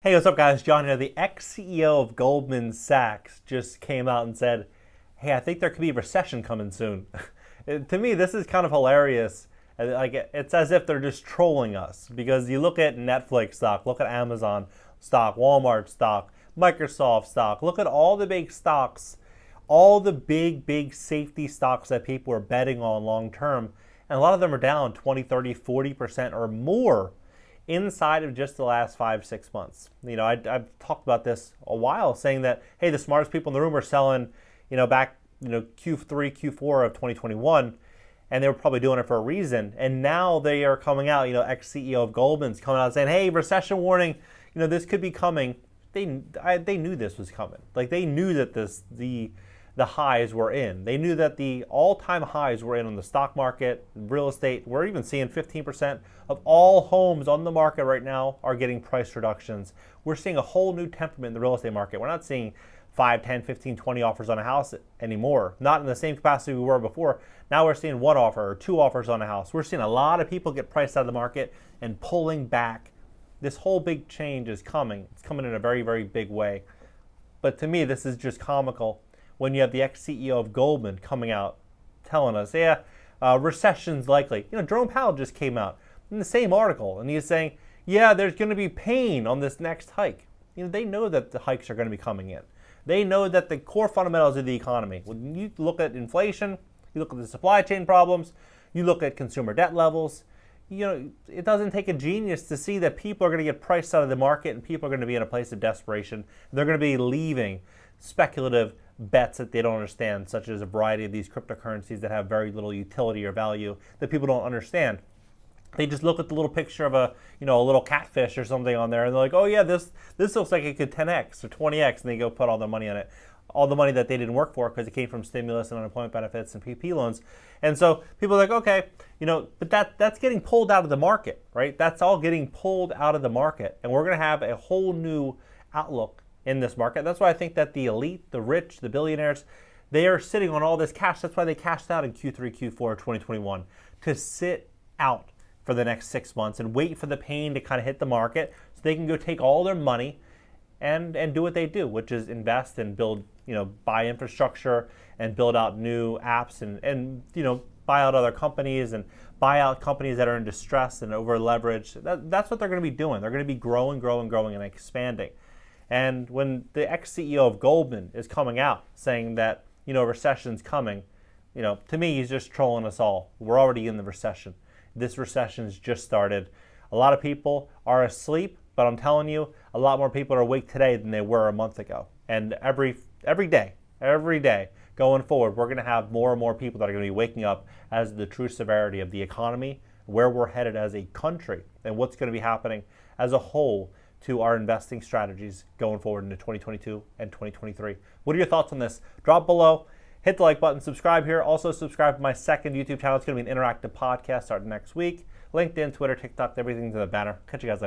Hey, what's up, guys? John here. The ex-CEO of Goldman Sachs just came out and said, hey, I think there could be a recession coming soon. To me, this is kind of hilarious. Like, it's as if they're just trolling us, because you look at Netflix stock, look at Amazon stock, Walmart stock, Microsoft stock, look at all the big stocks, all the big safety stocks that people are betting on long term, and a lot of them are down 20, 30, 40% or more inside of just the last 5-6 months. I've talked about this a while, saying that, hey, the smartest people in the room are selling, back, Q3, Q4 of 2021, and they were probably doing it for a reason. And now they are coming out, ex-CEO of Goldman's coming out saying, hey, recession warning, this could be coming. They knew this was coming. Like, they knew that the highs were in. They knew that the all-time highs were in on the stock market, real estate. We're even seeing 15% of all homes on the market right now are getting price reductions. We're seeing a whole new temperament in the real estate market. We're not seeing 5, 10, 15, 20 offers on a house anymore. Not in the same capacity we were before. Now we're seeing 1 offer or 2 offers on a house. We're seeing a lot of people get priced out of the market and pulling back. This whole big change is coming. It's coming in a very big way. But to me, this is just comical when you have the ex-CEO of Goldman coming out telling us, recession's likely. Jerome Powell just came out in the same article, and he's saying, yeah, there's going to be pain on this next hike. They know that the hikes are going to be coming in. They know that the core fundamentals of the economy, when you look at inflation, you look at the supply chain problems, you look at consumer debt levels, it doesn't take a genius to see that people are going to get priced out of the market, and people are going to be in a place of desperation. They're going to be leaving speculative bets that they don't understand, such as a variety of these cryptocurrencies that have very little utility or value that people don't understand. They just look at the little picture of a little catfish or something on there, and they're like, oh yeah, this looks like it could 10x or 20x, and they go put all their money on it, all the money that they didn't work for because it came from stimulus and unemployment benefits and PPP loans. And so people are like, okay, but that's getting pulled out of the market, right? That's all getting pulled out of the market, and we're going to have a whole new outlook in this market. That's why I think that the elite, the rich, the billionaires, they are sitting on all this cash. That's why they cashed out in Q3, Q4 of 2021, to sit out for the next 6 months and wait for the pain to kind of hit the market so they can go take all their money and do what they do, which is invest and build, buy infrastructure and build out new apps and buy out other companies and buy out companies that are in distress and over leveraged. That's what they're going to be doing. They're going to be growing and expanding. And when the ex-CEO of Goldman is coming out saying that, recession's coming, to me, he's just trolling us all. We're already in the recession. This recession's just started. A lot of people are asleep, but I'm telling you, a lot more people are awake today than they were a month ago. And every day going forward, we're going to have more and more people that are going to be waking up as the true severity of the economy, where we're headed as a country, and what's going to be happening as a whole to our investing strategies going forward into 2022 and 2023. What are your thoughts on this? Drop below, hit the like button, subscribe here. Also subscribe to my second YouTube channel. It's going to be an interactive podcast starting next week. LinkedIn, Twitter, TikTok, everything's in the banner. Catch you guys later.